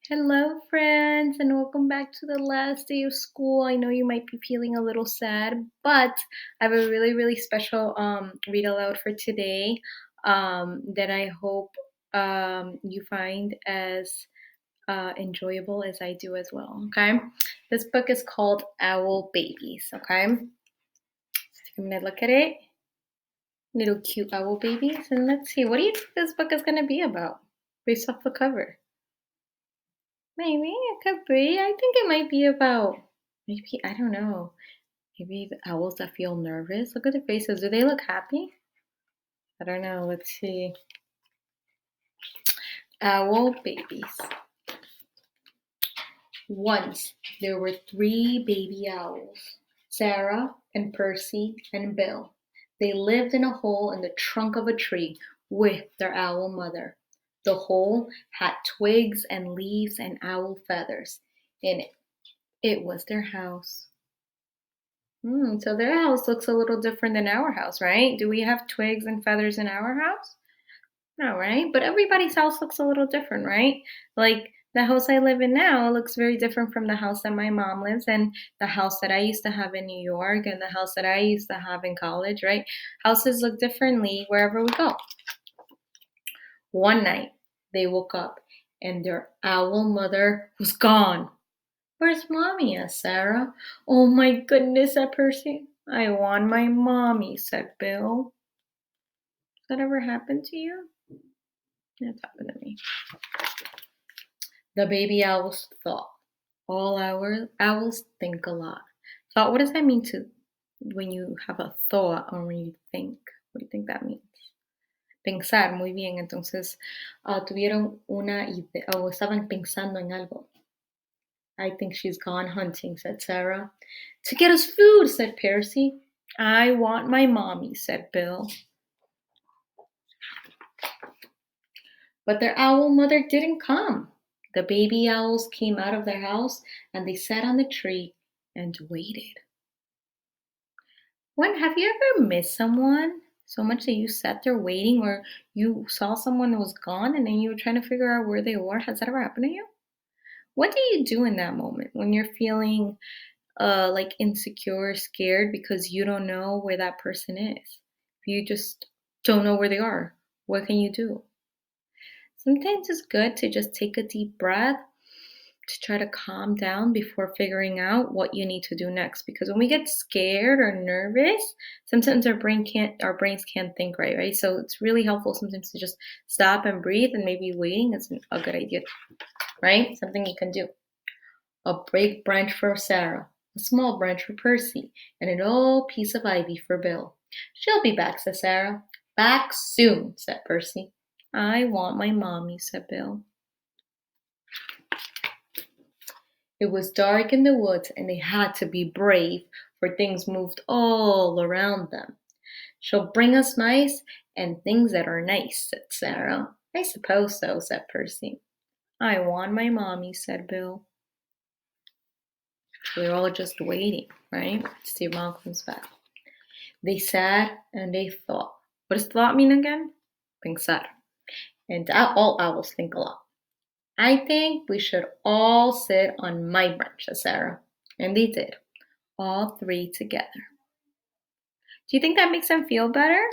Hello, friends, and welcome back to the last day of school. I know you might be feeling a little sad, but I have a really special read aloud for today that I hope you find as enjoyable as I do as well. Okay, this book is called Owl Babies. Okay, so I'm gonna look at it, little cute owl babies, and let's see. What do you think this book is gonna be about based off the cover? Maybe it could be. I think it might be about maybe I don't know. Maybe the owls that feel nervous. Look at their faces. Do they look happy? I don't know. Let's see. Owl babies. Once there were three baby owls, Sarah and Percy and Bill. They lived in a hole in the trunk of a tree with their owl mother. The hole had twigs and leaves and owl feathers in it. It was their house. So their house looks a little different than our house, right? Do we have twigs and feathers in our house? No, right? But everybody's house looks a little different, right? Like the house I live in now looks very different from the house that my mom lives in, the house that I used to have in New York, and the house that I used to have in college, right? Houses look differently wherever we go. One night, they woke up and their owl mother was gone. "Where's mommy?" asked Sarah. "Oh my goodness," said Percy. "I want my mommy," said Bill. Has that ever happened to you? It's happened to me. The baby owls thought. All owls think a lot. Thought, what does that mean to when you have a thought or when you think? What do you think that means? Pensar, muy bien. Entonces, tuvieron una idea o estaban pensando en algo. "I think she's gone hunting," said Sarah. "To get us food," said Percy. "I want my mommy," said Bill. But their owl mother didn't come. The baby owls came out of their house and they sat on the tree and waited. When have you ever missed someone so much that you sat there waiting, or you saw someone who was gone and then you were trying to figure out where they were? Has that ever happened to you? What do you do in that moment when you're feeling like insecure, scared because you don't know where that person is? You just don't know where they are. What can you do? Sometimes it's good to just take a deep breath to try to calm down before figuring out what you need to do next. Because when we get scared or nervous, sometimes our brains can't think right? So it's really helpful sometimes to just stop and breathe, and maybe waiting is a good idea, right? Something you can do. A big branch for Sarah, a small branch for Percy, and an old piece of ivy for Bill. "She'll be back," said Sarah. "Back soon," said Percy. "I want my mommy," said Bill. It was dark in the woods and they had to be brave, for things moved all around them. "She'll bring us mice and things that are nice," said Sarah. "I suppose so," said Percy. "I want my mommy," said Bill. So they're all just waiting, right? To see if mom comes back. They sat and they thought. What does thought mean again? Pensar. And all owls think a lot. "I think we should all sit on my branch," said Sarah. And they did, all three together. Do you think that makes them feel better?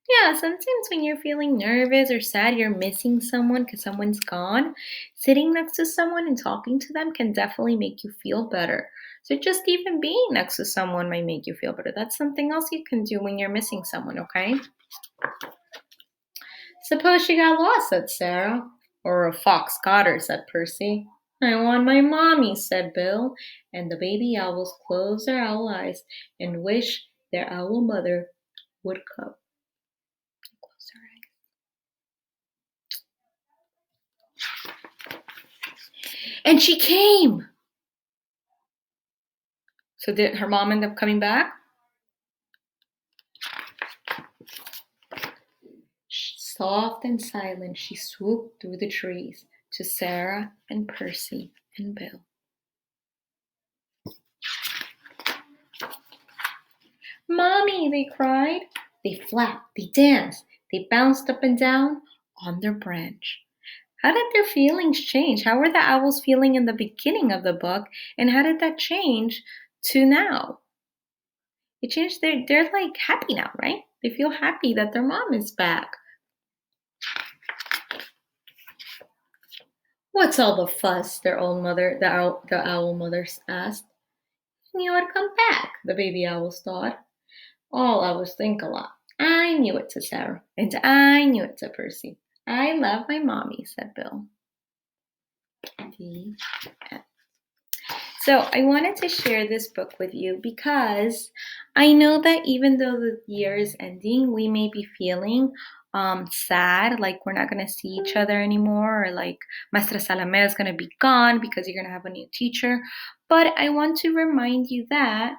Yeah, sometimes when you're feeling nervous or sad, you're missing someone because someone's gone. Sitting next to someone and talking to them can definitely make you feel better. So just even being next to someone might make you feel better. That's something else you can do when you're missing someone, okay? "Suppose she got lost," said Sarah. "Or a fox got her," said Percy. "I want my mommy," said Bill, and the baby owls closed their owl eyes and wished their owl mother would come. Close their eyes. And she came! So did her mom end up coming back? Soft and silent, she swooped through the trees to Sarah and Percy and Bill. "Mommy," they cried. They flapped, they danced, they bounced up and down on their branch. How did their feelings change? How were the owls feeling in the beginning of the book, and how did that change to now? It changed. They're like happy now, right? They feel happy that their mom is back. What's all the fuss? Their old mother, the owl mothers asked. I knew I'd come back, the baby owls thought. All owls think a lot. I knew it, said Sarah, and I knew it, said Percy. I love my mommy, said Bill. The end. So I wanted to share this book with you because I know that even though the year is ending, we may be feeling sad, like we're not going to see each other anymore, or like Maestra Salame is going to be gone because you're going to have a new teacher. But I want to remind you that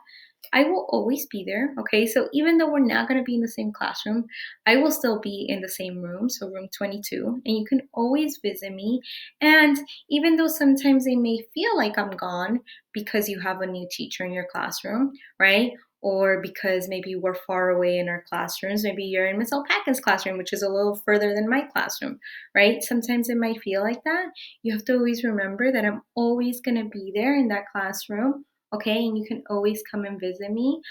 I will always be there, okay? So even though we're not going to be in the same classroom, I will still be in the same room, so room 22, and you can always visit me. And even though sometimes they may feel like I'm gone because you have a new teacher in your classroom, right? Or because maybe we're far away in our classrooms. Maybe you're in Miss Alpaca's classroom, which is a little further than my classroom, right? Sometimes it might feel like that. You have to always remember that I'm always going to be there in that classroom, okay? And you can always come and visit me.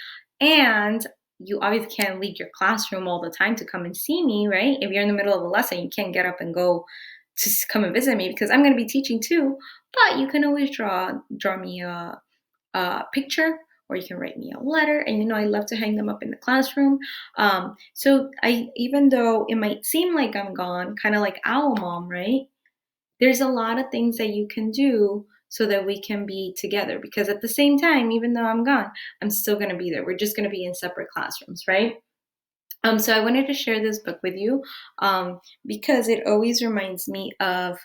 And you obviously can't leave your classroom all the time to come and see me, right? If you're in the middle of a lesson, you can't get up and go to come and visit me because I'm going to be teaching too. But you can always draw me a picture, or you can write me a letter. And I love to hang them up in the classroom. So even though it might seem like I'm gone, kind of like Owl Mom, right? There's a lot of things that you can do so that we can be together, because at the same time, even though I'm gone, I'm still going to be there. We're just going to be in separate classrooms, right? So I wanted to share this book with you because it always reminds me of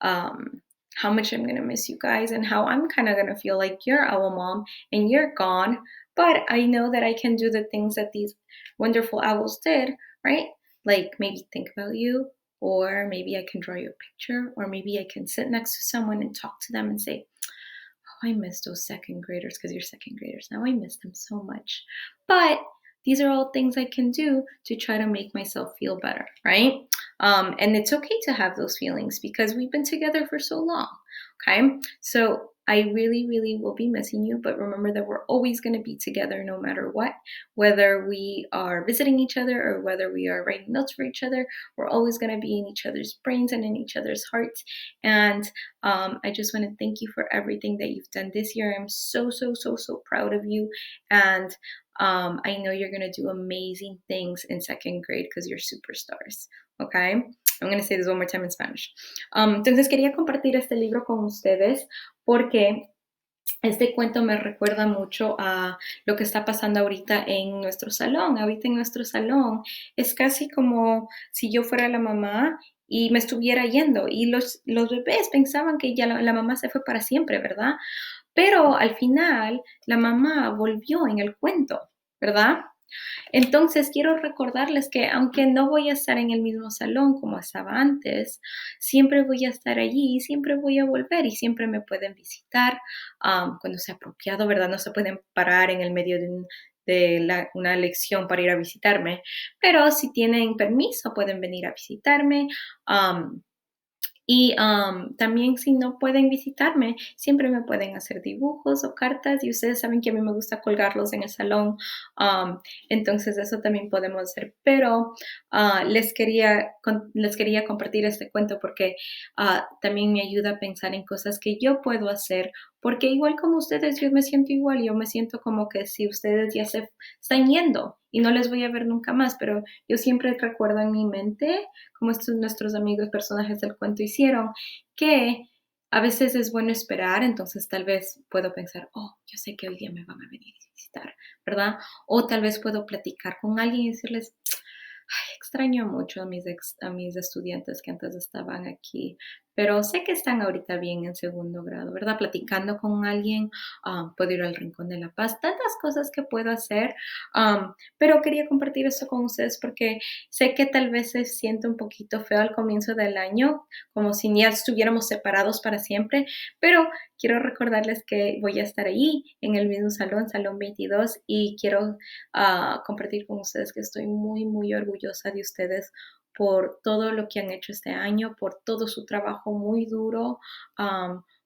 how much I'm going to miss you guys, and how I'm kind of going to feel like you're Owl Mom and you're gone. But I know that I can do the things that these wonderful owls did, right? Like maybe think about you, or maybe I can draw you a picture, or maybe I can sit next to someone and talk to them and say, oh, I miss those second graders, because you're second graders now. I miss them so much. But these are all things I can do to try to make myself feel better, right? And it's okay to have those feelings because we've been together for so long, okay? So I really, really will be missing you, but remember that we're always going to be together no matter what, whether we are visiting each other or whether we are writing notes for each other. We're always going to be in each other's brains and in each other's hearts. And I just want to thank you for everything that you've done this year. I'm so, so, so, so proud of you. And I know you're going to do amazing things in second grade because you're superstars, okay? I'm going to say this one more time in Spanish. Entonces quería compartir este libro con ustedes porque este cuento me recuerda mucho a lo que está pasando ahorita en nuestro salón. Ahorita en nuestro salón es casi como si yo fuera la mamá y me estuviera yendo. Y los bebés pensaban que ya la mamá se fue para siempre, ¿verdad? Pero al final la mamá volvió en el cuento, ¿verdad? Entonces quiero recordarles que aunque no voy a estar en el mismo salón como estaba antes, siempre voy a estar allí, siempre voy a volver y siempre me pueden visitar cuando sea apropiado, ¿verdad? No se pueden parar en el medio de una lección para ir a visitarme, pero si tienen permiso pueden venir a visitarme. Y también si no pueden visitarme, siempre me pueden hacer dibujos o cartas, y ustedes saben que a mí me gusta colgarlos en el salón, entonces eso también podemos hacer. Pero les quería compartir este cuento porque también me ayuda a pensar en cosas que yo puedo hacer, porque igual como ustedes, yo me siento igual. Yo me siento como que si ustedes ya se están yendo y no les voy a ver nunca más, pero yo siempre recuerdo en mi mente, como estos nuestros amigos personajes del cuento hicieron, que a veces es bueno esperar. Entonces tal vez puedo pensar, oh, yo sé que hoy día me van a venir a visitar, ¿verdad? O tal vez puedo platicar con alguien y decirles, ay, extraño mucho a mis estudiantes que antes estaban aquí, pero sé que están ahorita bien en segundo grado, ¿verdad? Platicando con alguien, puedo ir al Rincón de la Paz, tantas cosas que puedo hacer, pero quería compartir esto con ustedes porque sé que tal vez se siente un poquito feo al comienzo del año, como si ya estuviéramos separados para siempre, pero quiero recordarles que voy a estar ahí en el mismo salón, Salón 22, y quiero compartir con ustedes que estoy muy, muy orgullosa de ustedes por todo lo que han hecho este año, por todo su trabajo muy duro,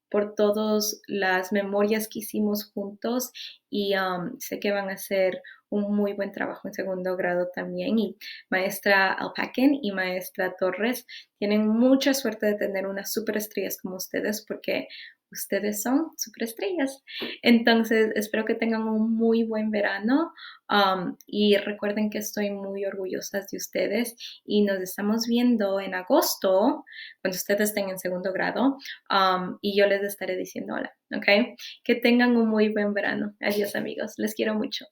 por todas las memorias que hicimos juntos y sé que van a hacer un muy buen trabajo en segundo grado también. Y maestra Alpaken y maestra Torres tienen mucha suerte de tener unas superestrellas como ustedes porque ustedes son superestrellas. Entonces, espero que tengan un muy buen verano y recuerden que estoy muy orgullosa de ustedes y nos estamos viendo en agosto cuando ustedes estén en segundo grado y yo les estaré diciendo hola, ¿ok? Que tengan un muy buen verano. Adiós amigos, les quiero mucho.